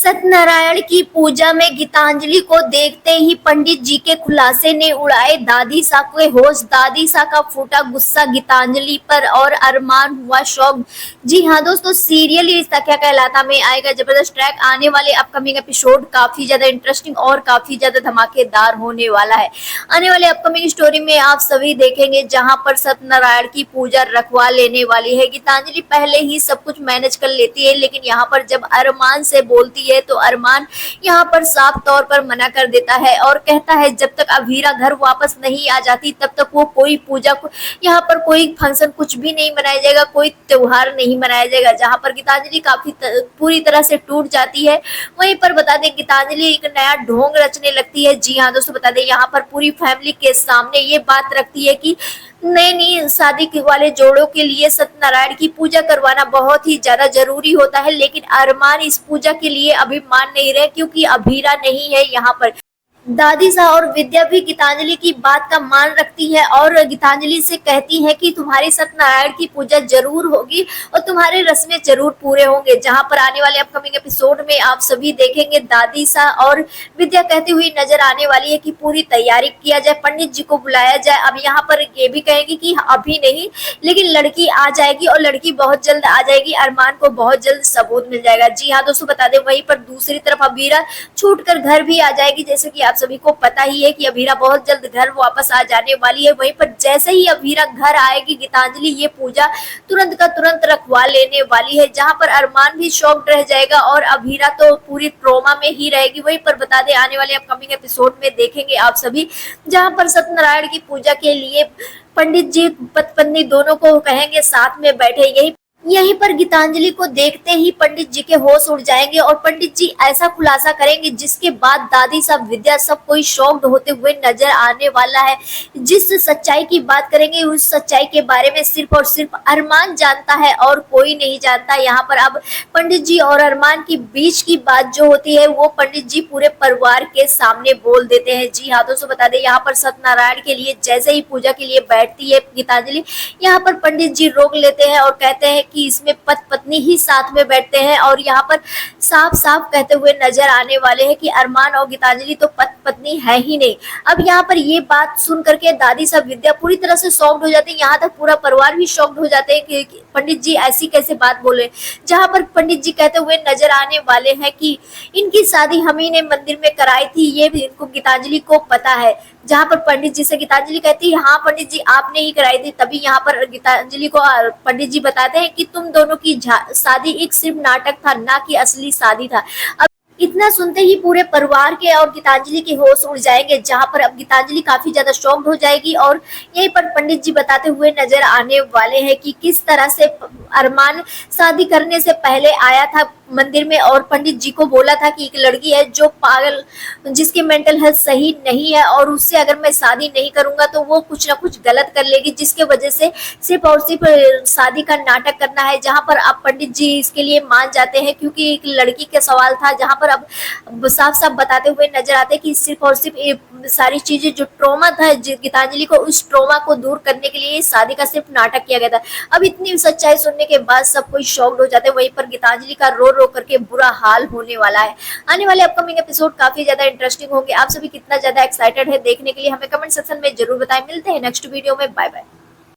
सत्यनारायण की पूजा में गीतांजलि को देखते ही पंडित जी के खुलासे ने उड़ाए दादी सा के होश। दादी सा का फूटा गुस्सा गीतांजलि पर और अरमान हुआ शौक। जी हाँ दोस्तों, सीरियल ये रिश्ता क्या कहलाता में आएगा जबरदस्त ट्रैक। आने वाले अपकमिंग एपिसोड काफी ज्यादा इंटरेस्टिंग और काफी ज्यादा धमाकेदार होने वाला है। आने वाले अपकमिंग स्टोरी में आप सभी देखेंगे जहां पर सत्यनारायण की पूजा रखवा लेने वाली है। गीतांजलि पहले ही सब कुछ मैनेज कर लेती है, लेकिन यहाँ पर जब अरमान से बोलती है तो अरमान यहाँ पर साफ तौर पर मना कर देता है और कहता है जब तक अभीरा घर वापस नहीं आ जाती तब तक वो कोई पूजा यहाँ पर कोई फंक्शन कुछ भी नहीं मनाया जाएगा, कोई त्योहार नहीं मनाया जाएगा। जहाँ पर गीतांजलि काफी पूरी तरह से टूट जाती है। वहीं पर बता दें गीतांजलि एक नया ढोंग रचने लगती है। जी हाँ दोस्तों, बता दें यहाँ पर पूरी फैमिली के सामने ये बात रखती है कि नई शादी वाले जोड़ों के लिए सत्यनारायण की पूजा करवाना बहुत ही ज्यादा जरूरी होता है, लेकिन अरमान इस पूजा के लिए अभी मान नहीं रहे क्योंकि अभीरा नहीं है। यहाँ पर दादी सा और विद्या भी गीतांजलि की बात का मान रखती है और गीतांजलि से कहती है कि तुम्हारी सत्यनारायण की पूजा जरूर होगी और तुम्हारे रस्में जरूर पूरे होंगे। जहां पर आने वाले अपकमिंग एपिसोड में आप सभी देखेंगे दादी सा और विद्या कहती हुई नजर आने वाली है कि पूरी तैयारी किया जाए, पंडित जी को बुलाया जाए। अब यहाँ पर ये भी कहेगी कि अभी नहीं, लेकिन लड़की आ जाएगी और लड़की बहुत जल्द आ जाएगी। अरमान को बहुत जल्द सबूत मिल जाएगा। जी हाँ दोस्तों, बता दें वहीं पर दूसरी तरफ अभीरा छूट कर घर भी आ जाएगी। जैसे कि आप सभी को पता ही है कि अभीरा बहुत जल्द घर वापस आ जाने वाली है। वहीं पर जैसे ही अभीरा घर आएगी गीतांजलि ये पूजा तुरंत का तुरंत रखवा लेने वाली है। जहां पर अरमान भी शॉक्ड रह जाएगा और अभीरा तो पूरी ट्रोमा में ही रहेगी। वहीं पर बता दें आने वाले अपकमिंग एपिसोड में देखेंगे आप सभी जहां पर सत्यनारायण की पूजा के लिए पंडित जी पति पत्नी दोनों को कहेंगे साथ में बैठे। यहीं पर गीतांजलि को देखते ही पंडित जी के होश उड़ जाएंगे और पंडित जी ऐसा खुलासा करेंगे जिसके बाद दादी सब विद्या सब कोई शॉक्ड होते हुए नजर आने वाला है। जिस सच्चाई की बात करेंगे उस सच्चाई के बारे में सिर्फ और सिर्फ अरमान जानता है और कोई नहीं जानता। यहाँ पर अब पंडित जी और अरमान की बीच की बात जो होती है वो पंडित जी पूरे परिवार के सामने बोल देते हैं। जी हाँ दोस्तों, बता दें यहाँ पर सत्यनारायण के लिए जैसे ही पूजा के लिए बैठती है गीतांजलि, यहाँ पर पंडित जी रोक लेते हैं और कहते हैं कि इसमें पति पत्नी ही साथ में बैठते हैं और यहाँ पर साफ साफ कहते हुए नजर आने वाले हैं कि अरमान और गीतांजलि तो पति पत्नी है ही नहीं। अब यहाँ पर ये बात सुन करके दादी सब विद्या पूरी तरह से शॉक्ड हो जाते हैं। यहाँ तक पूरा परिवार भी शॉक्ड हो जाते हैं कि पंडित जी ऐसी कैसे बात बोले। जहाँ पर पंडित जी कहते हुए नजर आने वाले हैं कि इनकी शादी हम ही ने मंदिर में कराई थी, ये भी इनको गीतांजलि को पता है। जहाँ पर पंडित जी से गीतांजलि कहती है हाँ पंडित जी आपने ही कराई थी। तभी यहाँ पर गीतांजलि को पंडित जी बताते हैं कि तुम दोनों की शादी एक सिर्फ नाटक था, ना कि असली शादी था। अब इतना सुनते ही पूरे परिवार के और गीतांजलि के होश उड़ जाएंगे। जहां पर अब गीतांजलि काफी ज्यादा शॉक्ड हो जाएगी और यहीं पर पंडित जी बताते हुए नजर आने वाले हैं कि किस तरह से अरमान शादी करने से पहले आया था मंदिर में और पंडित जी को बोला था कि एक लड़की है जो पागल, जिसकी मेंटल हेल्थ सही नहीं है और उससे अगर मैं शादी नहीं करूंगा तो वो कुछ ना कुछ गलत कर लेगी, जिसके वजह से सिर्फ और सिर्फ शादी का नाटक करना है। जहां पर अब पंडित जी इसके लिए मान जाते हैं क्योंकि एक लड़की का सवाल था। जहां पर अब साफ साफ बताते हुए नजर आते हैं कि सिर्फ और सिर्फ सारी चीजें जो ट्रॉमा था गीतांजलि को, उस ट्रॉमा को दूर करने के लिए शादी का सिर्फ नाटक किया गया था। अब इतनी सच्चाई सुनने के बाद सब कोई शॉक्ड हो जाते हैं। वहीं पर गीतांजलि का रो रो करके बुरा हाल होने वाला है। आने वाले अपकमिंग एपिसोड काफी ज्यादा इंटरेस्टिंग होंगे। आप सभी कितना ज्यादा एक्साइटेड है देखने के लिए हमें कमेंट सेक्शन में जरूर बताएं। मिलते हैं नेक्स्ट वीडियो में, बाय बाय।